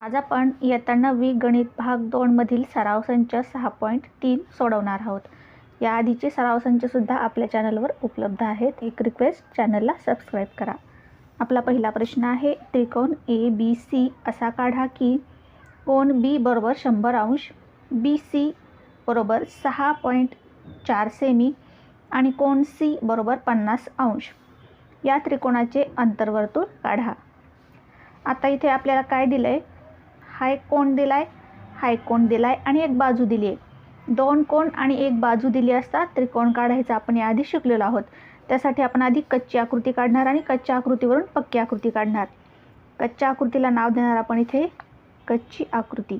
आज आपण इयत्ता 9वी गणित भाग 2 मधील सराव संच 6.3 सोडवणार आहोत। या आधीचे सराव संच सुद्धा आपल्या चॅनलवर उपलब्ध आहेत। एक रिक्वेस्ट, चॅनलला सबस्क्राइब करा। आपला पहिला प्रश्न आहे, त्रिकोण ABC असा काढा की कोन B बरोबर 100 अंश, BC बरोबर 6.4 सेमी आणि कोन C बरोबर 50 अंश। या त्रिकोणाचे अंतर्वर्तुळ काढा। आता इथे आपल्याला काय दिलंय, हा एक कोन दिलाय, हा एक कोन दिलाय आणि एक बाजू दिली आहे। दोन कोन आणि एक बाजू दिली असता त्रिकोण काढायचा आपण याआधी शिकलेलो आहोत। त्यासाठी आपण आधी कच्ची आकृती काढणार आणि कच्च्या आकृतीवरून पक्की आकृती काढणार। कच्च्या आकृतीला नाव देणार आपण इथे कच्ची आकृती।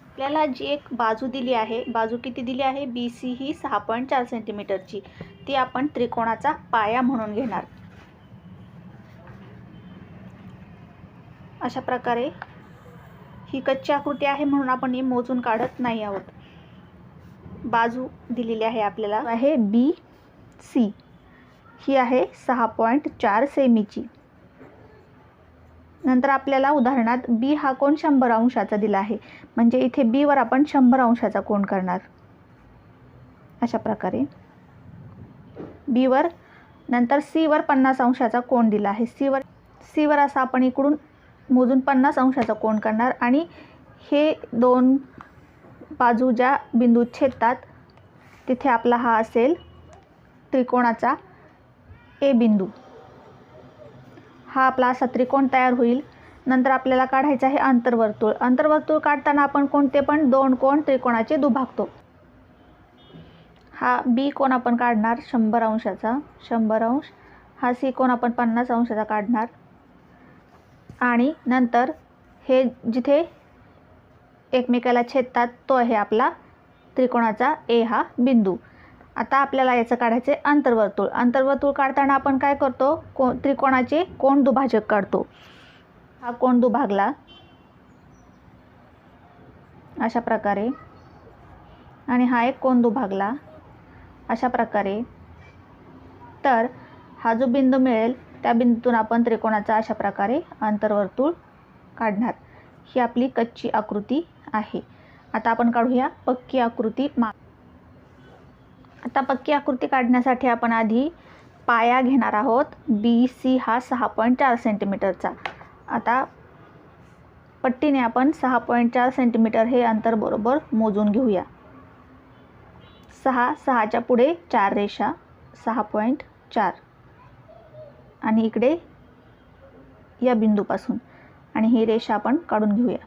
आपल्याला जी एक बाजू दिली आहे, बाजू किती दिली आहे, BC ही 6.4 सेंटीमीटरची, ती आपण त्रिकोणाचा पाया म्हणून घेणार। अशा प्रकारे ही कच्ची आकृती आहे म्हणून आपण ही मोजून काढत नाही आहोत। बाजू दिलेली आहे आपल्याला आहे BC, ही आहे 6.4 सेमीची। नंतर आपल्याला उदाहरणात B हा कोन 100 अंशाचा दिला आहे, म्हणजे इथे B वर आपण 100 अंशाचा कोन करणार। अशा प्रकारे B वर, नंतर C वर 50 अंशाचा कोन दिला आहे। C वर असा आपण इकडून मोजून 50 अंशाचा कोन करणार आणि हे दोन बाजू ज्या बिंदूत छेदतात तिथे आपला हा असेल त्रिकोणाचा A बिंदू। हा आपला असा त्रिकोण तयार होईल। नंतर आपल्याला काढायचा आहे अंतर्वर्तुळ। अंतर्वर्तुळ काढताना आपण कोणते पण दोन कोन त्रिकोणाचे दुभागतो। हा B कोन आपण काढणार 100 अंशाचा, 100 अंश। हा C कोन आपण 50 अंशाचा काढणार आणि नंतर हे जिथे एकमेकाला छेदतात तो आहे आपला त्रिकोणाचा A हा बिंदू। आता आपल्याला याचं काढायचे अंतर्वर्तुळ। अंतर्वर्तुळ काढताना आपण काय करतो, त्रिकोणाचे कोन दुभाजक काढतो। हा कोन दुभागला अशा प्रकारे आणि हा एक कोन दुभागला अशा प्रकारे। तर हा जो बिंदू मिळेल त्या बिंदूतून आपण त्रिकोणाचा अशा प्रकारे अंतर्वर्तुळ काढणार। ही आपली कच्ची आकृती आहे। आता आपण काढूया पक्की आकृती। आता पक्की आकृती काढण्यासाठी आपण आधी पाया घेणार आहोत। BC हा 6.4 सेंटीमीटरचा। आता पट्टीने आपण 6.4 सेंटीमीटर हे अंतर बरोबर मोजून घेऊया। 6च्या पुढे 4 रेषा, 6.4 आणि इकडे या बिंदूपासून, आणि ही रेषा आपण काढून घेऊया।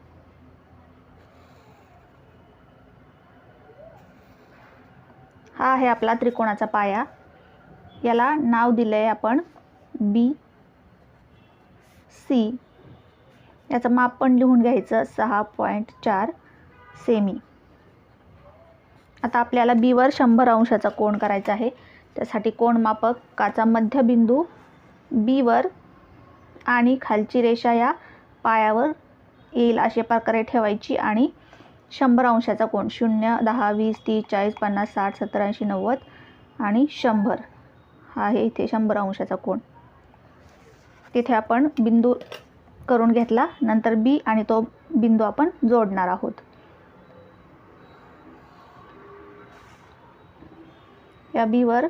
हा आहे आपला त्रिकोणाचा पाया। याला नाव दिलंय आपण BC। याचं माप पण लिहून घ्यायचं 6.4 सेमी। आता आपल्याला B वर 100 अंशाचा कोन करायचा आहे। त्यासाठी कोनमापकाचा मध्यबिंदू B वर आणि खालची रेषा या पायावर येईल अशा प्रकारे ठेवायची आणि 100 अंशाचा कोन 0, 10, 20, 30, 40, 50, 60, 70, 80, 90 आणि 100 हा आहे इथे 100 अंशाचा कोन। तिथे आपण बिंदू करून घेतला। नंतर B आणि तो बिंदू आपण जोडणार आहोत। या B वर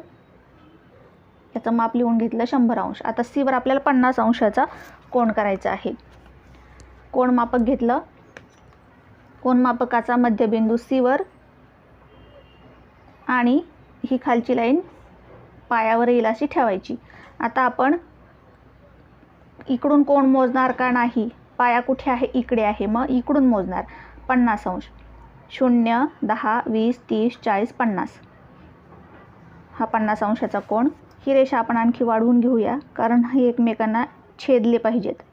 याचं माप लिहून घेतलं 100 अंश। आता C वर आपल्याला 50 अंशाचा कोन करायचा आहे। कोन मापक घेतलं, कोन मापकाचा मध्यबिंदू C वर आणि ही खालची लाईन पायावर येईल अशी ठेवायची। आता आपण इकडून कोण मोजणार का नाही, पाया कुठे आहे, इकडे आहे, मग इकडून मोजणार 50 अंश। 0, 10, 20, 30, 40, 50 हा 50 अंशाचा कोन। ही रेषा आपण आणखी वाढवून घेऊया कारण हे एकमेकांना छेदले पाहिजेत।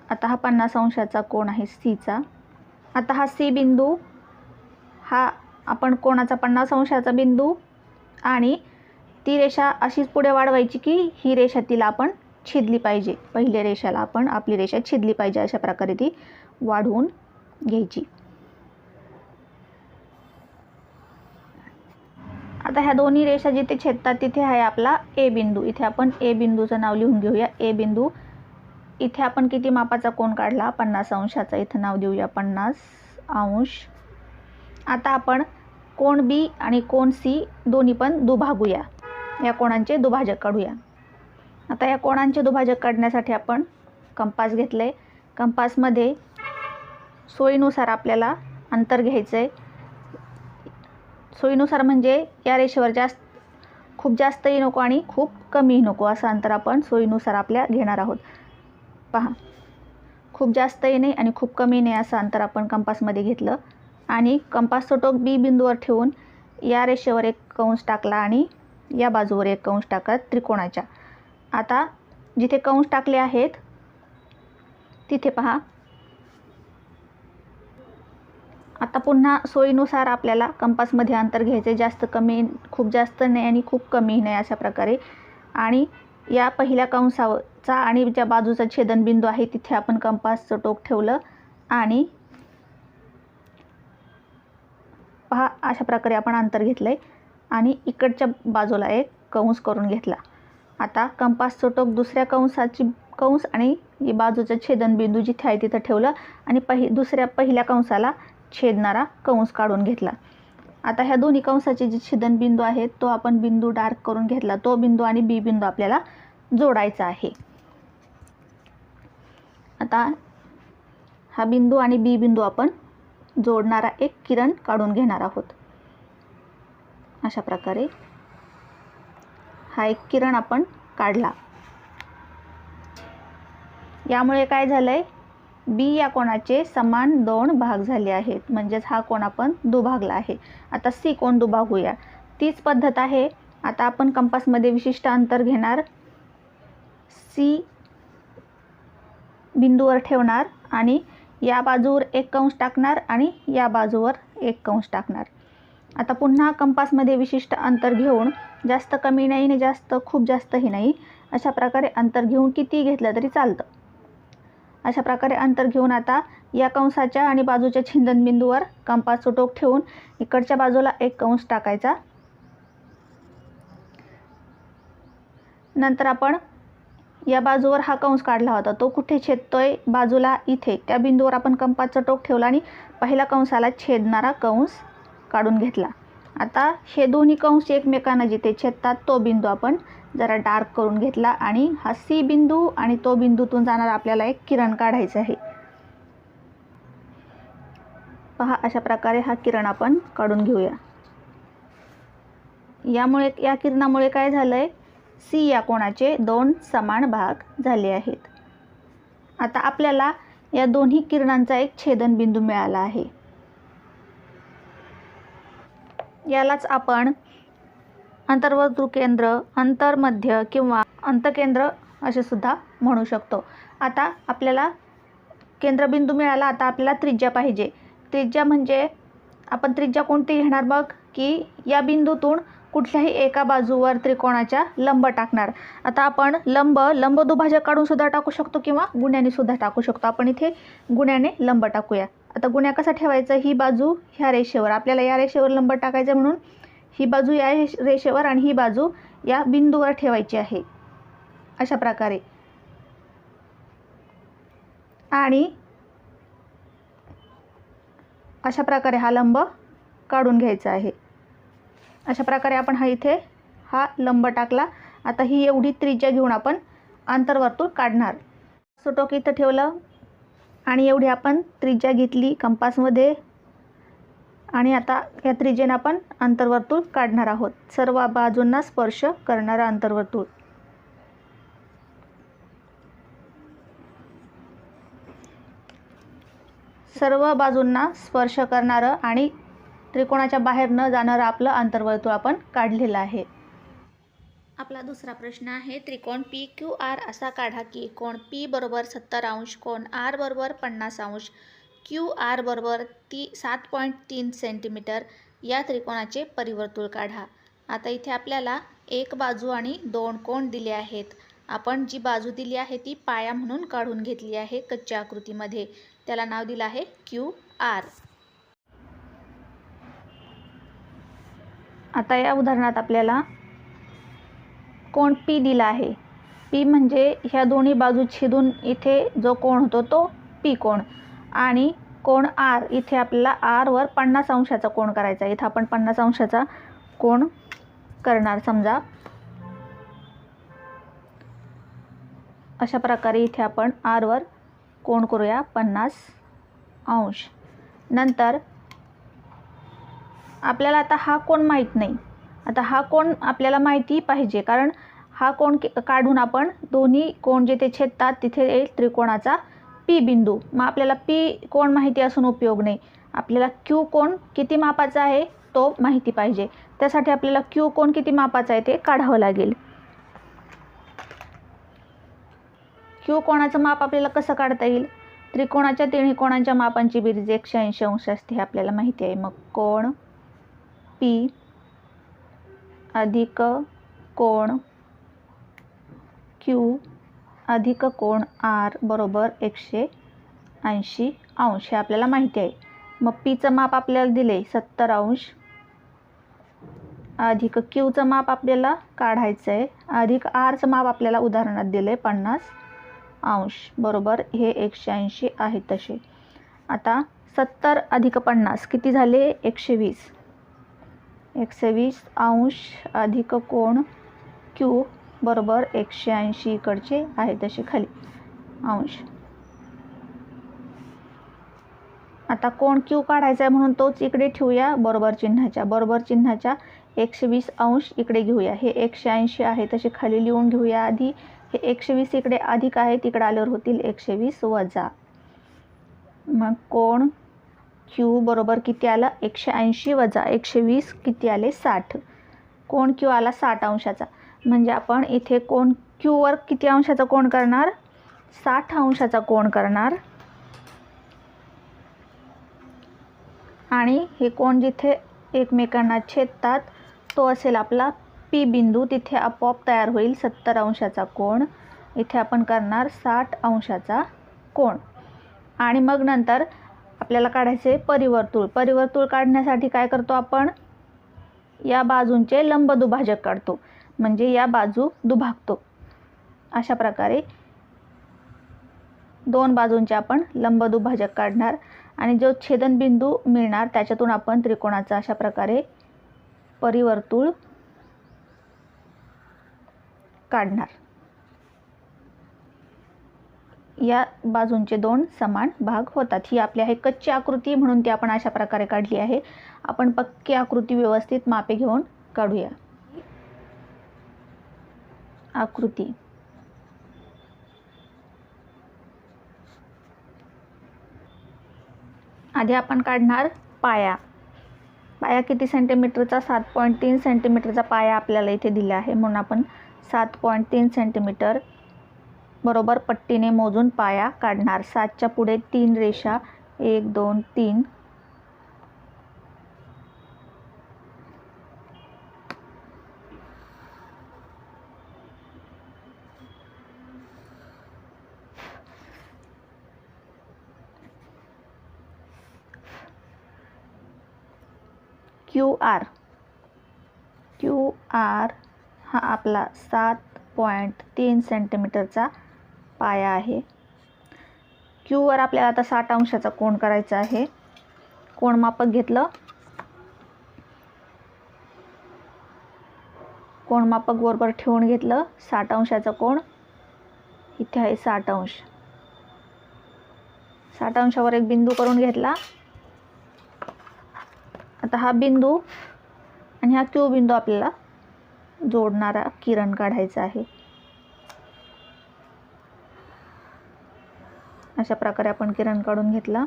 आता हा 50 अंशाचा कोन आहे C चा। आता हा C बिंदू, हा आपण कोणाचा 50 अंशाचा बिंदू आणि ती रेषा अशीच पुढे वाढवायची की ही रेषा तिला आपण छेदली पाहिजे। पहिल्या रेषाला आपण आपली रेषा छेदली पाहिजे अशा प्रकारे ती वाढवून घ्यायची। आता ह्या दोन्ही रेषा जिथे छेदतात तिथे आहे आपला ए बिंदू. इथे आपण ए बिंदूचं नाव लिहून घेऊया. ए बिंदू. इथे आपण किती मापाचा कोन काढला? 50 अंशाचा. इथं नाव देऊया 50 अंश. आता आपण कोन बी आणि कोन सी दोन्ही पण दुभागूया. या कोणांचे दुभाजक काढूया. आता या कोणांचे दुभाजक काढण्यासाठी आपण कंपास घेतले. कंपासमध्ये सोयीनुसार आपल्याला अंतर घ्यायचं आहे. सोयीनुसार म्हणजे या रेषेवर खूप जास्तही नको आणि खूप कमीही नको, असं अंतर आपण सोयीनुसार आपल्या घेणार आहोत. पहा, खूप जास्तही नाही आणि खूप कमी नाही असं अंतर आपण कंपासमध्ये घेतलं आणि कंपासचं टोक बी बिंदूवर ठेवून या रेषेवर एक कंस टाकला आणि या बाजूवर एक कंस टाकला त्रिकोणाच्या. आता जिथे कंस टाकले आहेत तिथे पहा, आता पुन्हा सोयीनुसार आपल्याला कंपासमध्ये अंतर घ्यायचे. जास्त कमी, खूप जास्त नाही आणि खूप कमी नाही अशा प्रकारे. आणि या पहिल्या कंसाचा आणि ज्या बाजूचा छेदनबिंदू आहे तिथे आपण कंपासचं टोक ठेवलं आणि पहा अशा प्रकारे आपण अंतर घेतलं आहे आणि इकडच्या बाजूला एक कंस करून घेतला. आता कंपासचं टोक दुसऱ्या कंस आणि बाजूचं छेदनबिंदू जिथे आहे तिथं ठेवलं आणि पहिल्या कंसाला छेदणारा कंस काढून घेतला. आता ह्या दोन्ही कंसाचे जे छेदनबिंदू आहेत तो आपण बिंदू डार्क करून घेतला. तो बिंदू आणि बी बिंदू आपल्याला जोडायचा आहे. आता हा बिंदू आणि बी बिंदू आपण जोडणारा एक किरण काढून घेणार आहोत. अशा प्रकारे हा एक किरण आपण काढला. यामुळे काय झालंय? बी या कोणाचे समान 2 भाग झाले आहेत, म्हणजेच हा कोण आपण दुभागला आहे. आता सी कोण दुभागूया. तीच पद्धत आहे. आता आपण कंपासमध्ये विशिष्ट अंतर घेणार, सी बिंदूवर ठेवणार आणि या बाजूवर एक कंस टाकणार आणि या बाजूवर एक कंस टाकणार. आता पुन्हा कंपासमध्ये विशिष्ट अंतर घेऊन, जास्त कमी नाही आणि खूप जास्तही नाही, अशा प्रकारे अंतर घेऊन किती घेतलं तरी चालतं. अशा प्रकारे अंतर घेऊन आता या कंसाच्या आणि बाजूच्या छेदनबिंदूवर कंपासचं टोक ठेवून इकडच्या बाजूला एक कंस टाकायचा. नंतर आपण या बाजूवर हा कंस काढला होता तो कुठे छेदतोय? बाजूला इथे. त्या बिंदूवर आपण कंपासचं टोक ठेवलं आणि पहिल्या कंसाला छेदणारा कंस काढून घेतला. आता हे दोन्ही कंस एकमेकांना जिथे छेदतात तो बिंदू आपण जरा डार्क करून घेतला आणि हा सी बिंदू आणि तो बिंदूतून जाणारा आपल्याला एक किरण काढायचं आहे. पहा अशा प्रकारे हा किरण आपण काढून घेऊया. या किरणामुळे काय झालंय? सी या कोणाचे 2 समान भाग झाले आहेत. आता आपल्याला या दोन्ही किरणांचा एक छेदनबिंदू मिळाला आहे. यालाच आपण अंतर्वर्तुळ केंद्र, अंतर्मध्य किंवा अंतकेंद्र असे सुद्धा म्हणू शकतो. आता आपल्याला केंद्रबिंदू मिळाला. आता आपल्याला त्रिज्या पाहिजे. त्रिज्या म्हणजे आपण त्रिज्या कोणती घेणार बघ, की या बिंदूतून कुठल्याही एका बाजूवर त्रिकोणाच्या लंब टाकणार. आता आपण लंब दुभाजक काढून सुद्धा टाकू शकतो किंवा गुण्याने सुद्धा टाकू शकतो. आपण इथे गुण्याने लंब टाकूया. आता गुण्या कसा ठेवायचा? ही बाजू ह्या रेषेवर, आपल्याला या रेषेवर लंब टाकायचं म्हणून ही बाजू या रेषेवर आणि ही बाजू या बिंदूवर ठेवायची आहे. अशा प्रकारे. आणि अशा प्रकारे हा लंब काढून घ्यायचा आहे. अशा प्रकारे आपण हा लंब टाकला. आता ही एवढी त्रिज्या घेऊन आपण अंतर्वर्तुळ काढणार. टोक इथं ठेवलं आणि एवढी आपण त्रिज्या घेतली कंपासमध्ये आणि आता या त्रिज्येने आपण अंतर्वर्तुळ काढणार आहोत. सर्व बाजूंना स्पर्श करणारं अंतर्वर्तुळ. सर्व बाजूंना स्पर्श करणारं आणि त्रिकोणाच्या बाहेर न जाणारं आपलं अंतर्वर्तुळ आपण काढलेलं आहे. आपला दुसरा प्रश्न आहे, त्रिकोण PQR असा काढा की कोण P बरोबर 70 अंश, कोण R बरोबर 50 अंश, QR बरोबर 7.3 सेंटीमीटर या त्रिकोणाचे परिवर्तुळ काढा. आता इथे आपल्याला एक बाजू आणि 2 कोण दिले आहेत. आपण जी बाजू दिली आहे ती पाया म्हणून काढून घेतली आहे कच्च्या आकृतीमध्ये. त्याला नाव दिलं आहे QR. आता या उदाहरणात आपल्याला कोण P दिला आहे. P म्हणजे ह्या दोन्ही बाजू छेदून इथे जो कोण होतो तो P कोण, आणि कोण R इथे आपल्याला R वर 50 अंशाचा कोण करायचा. इथं आपण 50 अंशाचा कोण करणार. समजा अशा प्रकारे इथे आपण R वर कोण करूया 50 अंश. नंतर आपल्याला आता हा कोण माहीत नाही. आता हा कोण आपल्याला माहिती पाहिजे, कारण हा कोण काढून आपण दोन्ही कोण जिथे छेदतात तिथे येईल त्रिकोणाचा P बिंदू. मग आपल्याला P कोण माहिती असून उपयोग नाही. आपल्याला Q कोण किती मापाचा आहे तो माहिती पाहिजे. त्यासाठी आपल्याला Q कोण किती मापाचा आहे ते काढावं लागेल. Q कोणाचं माप आपल्याला कसं काढता येईल. त्रिकोणाच्या तिन्ही कोणांच्या मापांची बेरीज 180 अंश असते हे आपल्याला माहिती आहे. मग कोण P अधिक कोण Q अधिक कोण R बरोबर 180 अंश हे आपल्याला माहिती आहे. मग Pचं माप आपल्याला दिले 70 अंश अधिक Qचं माप आपल्याला काढायचं आहे अधिक Rचं माप आपल्याला उदाहरणात दिले 50 अंश बरोबर हे 180 आहे तसे. आता 70 अधिक 50 किती झाले 120. 120 अंश अधिक कोण Q बरोबर 180 इकडचे आहे तसे खाली अंश. आता कोण Q काढायचा आहे म्हणून तोच इकडे ठेवूया बरोबर चिन्हाच्या 120 अंश इकडे घेऊया. हे 180 आहे तसे खाली लिहून घेऊया. आधी हे 120 इकडे अधिक आहे तिकडे आल्यावर होतील 120 वजा. मग कोण Q बरोबर किती आला 180 वजा 120 किती आले 60. कोण Q आला 60 अंशाचा. म्हणजे आपण इथे कोण Q वर किती अंशाचा कोण करणार 60 अंशाचा कोण करणार. आणि हे कोण जिथे एकमेकांना छेदतात तो असेल आपला P बिंदू. तिथे आपोआप तयार होईल 70 अंशाचा कोण. इथे आपण करणार 60 अंशाचा कोण. आणि मग नंतर आपल्याला काढायचे परिवर्तुळ. परिवर्तुळ काढण्यासाठी काय करतो आपण या बाजूंचे लंब दुभाजक काढतो. म्हणजे या बाजू दुभागतो. अशा प्रकारे दोन बाजूंचे आपण लंब दुभाजक काढणार आणि जो छेदनबिंदू मिळणार त्याच्यातून आपण त्रिकोणाचा अशा प्रकारे परिवर्तुळ काढणार. या बाजूंचे दोन समान भाग होतात. ही आपली आहे कच्ची आकृती म्हणून ती आपण अशा प्रकारे काढली आहे. आपण पक्की आकृती व्यवस्थित मापे घेऊन काढूया. आकृती आधी आपण काढणार पाया. पाया किती सेंटीमीटरचा 7.3 सेंटीमीटरचा पाया आपल्याला इथे दिला आहे म्हणून आपण 7.3 सेंटीमीटर बरोबर पट्टीने मोजून पाया काढणार. 7च्या पुढे 3 रेषा 1 2 3. QR हा आपला 7.3 सेंटीमीटरचा पाया आहे. Q वर आपल्याला आता 60 अंशाचा कोण करायचा आहे. कोण मापक घेतलं. कोण मापक बरोबर ठेवून घेतलं. 60 अंशाचा कोण इथे आहे 60 अंश. 60 अंशावर एक बिंदू करून घेतला. आता हा बिंदू आणि हा Q बिंदू आपल्याला जोडणारा किरण काढायचा आहे. अशा प्रकारे आपण किरण काढून घेतला.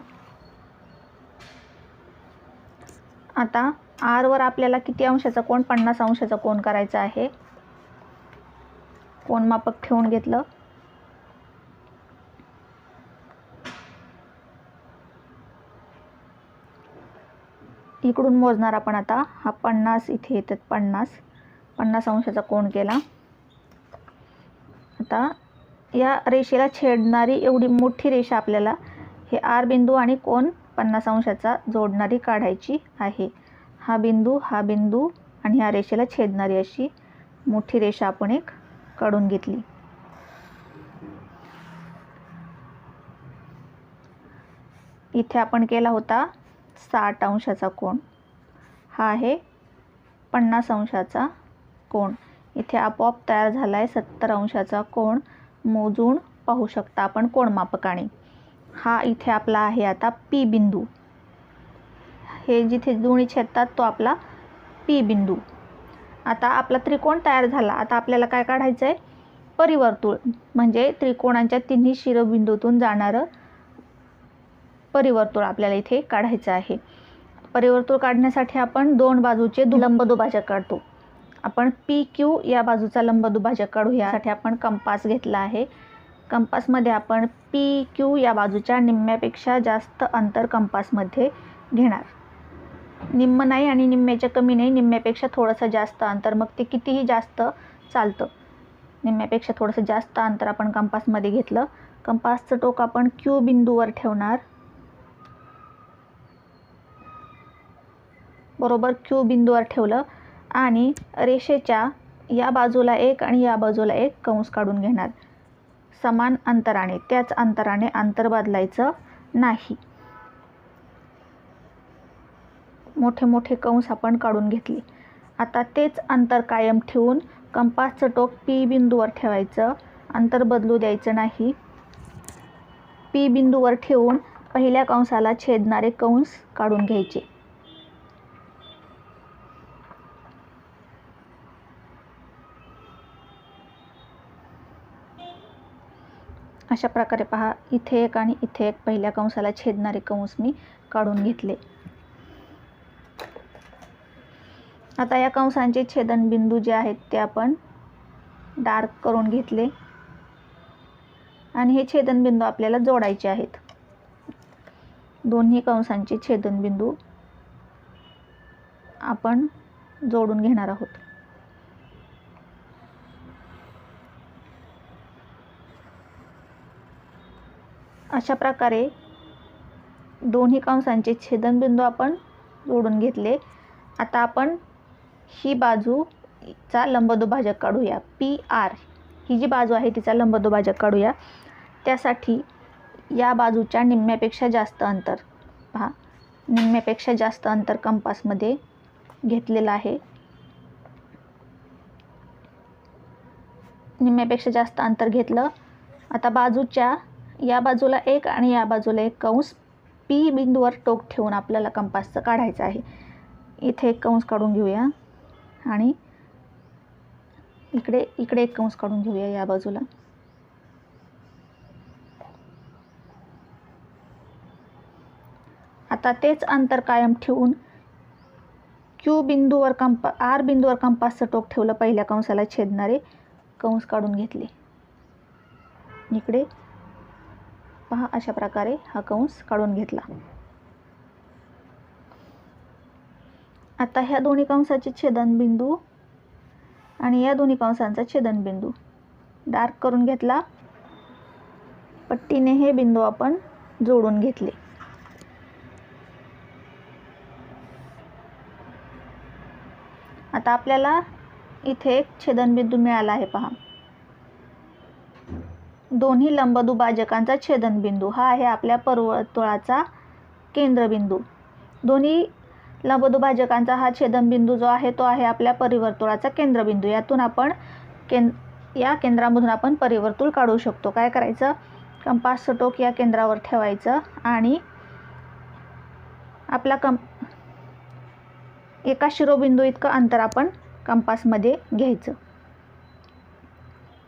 आता R वर आपल्याला किती अंशाचा कोण 50 अंशाचा कोण करायचा आहे. कोण मापक ठेवून घेतलं. इकडून मोजणार आपण आता. हा 50 इथे येतात 50 अंशाचा कोण केला. आता या रेषेला छेदणारी एवढी मोठी रेषा आपल्याला हे R बिंदू आणि कोण 50 अंशाचा जोडणारी काढायची आहे. हा बिंदू आणि ह्या रेषेला छेदणारी अशी मोठी रेषा आपण एक काढून घेतली. इथे आपण केला होता 60 अंशाचा कोन, हा आहे 50 अंशाचा कोन. इथे आपोआप तयार झाला आहे 70 अंशाचा कोन. मोजून पाहू शकता आपण कोनमापकाने. हा इथे आपला आहे आता पी बिंदू. हे जिथे दोन्ही छेदतात तो आपला पी बिंदू. आता आपला त्रिकोण तयार झाला. आता आपल्याला काय काढायचं आहे? परिवर्तुळ, म्हणजे त्रिकोणाच्या तिन्ही शिरोबिंदूतून जाणारं परिवर्तुळ आपल्याला इथे काढायचं आहे. परिवर्तुळ काढण्यासाठी आपण दोन बाजूचे लंबदुभाजक काढतो. आपण पी क्यू या बाजूचा लंबदुभाजक काढू. यासाठी आपण कंपास घेतला आहे. कंपासमध्ये आपण पी क्यू या बाजूच्या निम्म्यापेक्षा जास्त अंतर कंपासमध्ये घेणार. निम्म नाही आणि निम्म्याच्या कमी नाही, निम्म्यापेक्षा थोडंसं जास्त अंतर. मग ते कितीही जास्त चालतं. निम्म्यापेक्षा थोडंसं जास्त अंतर आपण कंपासमध्ये घेतलं. कंपासचं टोक आपण क्यू बिंदूवर ठेवणार. बरोबर क्यू बिंदूवर ठेवलं आणि रेषेच्या या बाजूला एक आणि या बाजूला एक कंस काढून घेणार समान अंतराने. त्याच अंतराने अंतर बदलायचं नाही. मोठे मोठे कंस आपण काढून घेतले. आता तेच अंतर कायम ठेवून कंपासचं टोक पी बिंदूवर ठेवायचं. अंतर बदलू द्यायचं नाही. पी बिंदूवर ठेवून पहिल्या कंसाला छेदणारे कंस काढून घ्यायचे. अशा प्रकारे पहा, इथे एक आणि इथे एक पहिल्या कंसाला छेदणारे कंस मी काढून घेतले. आता या कंसांचे छेदनबिंदू जे आहेत ते आपण डार्क करून घेतले आणि हे छेदनबिंदू आपल्याला जोडायचे आहेत. दोन्ही कंसांचे छेदनबिंदू आपण जोडून घेणार आहोत. अशा प्रकारे दोन्ही कंसांचे छेदनबिंदू आपण जोडून घेतले. आता आपण ही बाजूचा लंबदुभाजक काढूया. पी आर ही जी बाजू आहे तिचा लंबदुभाजक काढूया. त्यासाठी या बाजूच्या निम्म्यापेक्षा जास्त अंतर पहा, निम्म्यापेक्षा जास्त अंतर कंपासमध्ये घेतलेलं आहे. निम्म्यापेक्षा जास्त अंतर घेतलं. आता बाजूच्या या बाजूला एक आणि या बाजूला एक कंस पी बिंदूवर टोक ठेवून आपल्याला कंपासचं काढायचं आहे. इथे एक कंस काढून घेऊया आणि इकडे एक कंस काढून घेऊया या बाजूला. आता तेच अंतर कायम ठेवून क्यू बिंदूवर आर बिंदूवर कंपासचं टोक ठेवलं. पहिल्या कंसाला छेदणारे कंस काढून घेतले. इकडे पहा, अशा प्रकारे हा कंस काढून घेतला. आता ह्या दोन्ही कंसाचे छेदनबिंदू आणि या दोन्ही कंसांचा छेदनबिंदू डार्क करून घेतला. पट्टीने हे बिंदू आपण जोडून घेतले. आता आपल्याला इथे एक छेदनबिंदू मिळाला आहे पहा. दोन्ही लंबदुभाजकांचा छेदनबिंदू हा आहे आपल्या परिवर्तुळाचा केंद्रबिंदू. दोन्ही लंबदुभाजकांचा हा छेदनबिंदू जो आहे तो आहे आपल्या परिवर्तुळाचा केंद्रबिंदू. यातून आपण या केंद्रामधून आपण परिवर्तुळ काढू शकतो. काय करायचं? कंपासचं टोक या केंद्रावर ठेवायचं आणि आपला एका शिरोबिंदू इतकं अंतर आपण कंपासमध्ये घ्यायचं.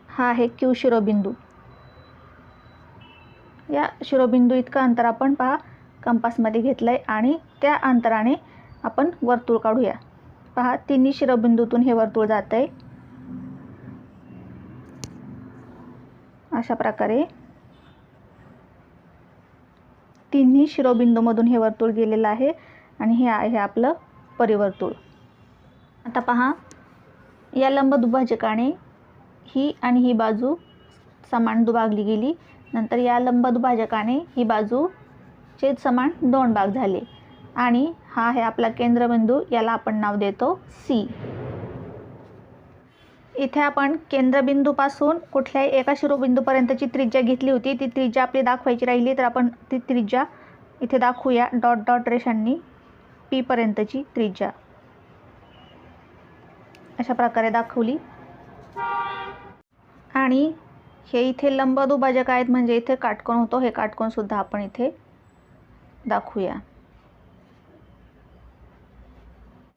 हा आहे क्यू शिरोबिंदू. या शिरोबिंदू इतकं अंतर आपण पहा कंपासमध्ये घेतलं आहे आणि त्या अंतराने आपण वर्तुळ काढूया. पहा, तिन्ही शिरोबिंदूतून हे वर्तुळ जात आहे. अशा प्रकारे तिन्ही शिरोबिंदूमधून हे वर्तुळ गेलेलं आहे आणि हे आहे आपलं परिवर्तुळ. आता पहा, या लंबदुभाजकाने ही आणि ही बाजू समान दुभागली गेली. नंतर या लंबदुभाजकाने ही बाजू छेद समान दोन भाग झाले. आणि हा आहे आपला केंद्रबिंदू, याला आपण नाव देतो सी. इथे आपण केंद्रबिंदूपासून कुठल्याही एका शिरोबिंदूपर्यंतची त्रिज्या घेतली होती. ती त्रिज्या आपली दाखवायची राहिली तर आपण ती त्रिज्या इथे दाखवूया डॉट डॉट रेषांनी. पी पर्यंतची त्रिज्या अशा प्रकारे दाखवली. आणि हे इथे लंब दुभाजक आहेत, म्हणजे इथे काटकोन होतो. हे काटकोन सुद्धा आपण इथे दाखवूया.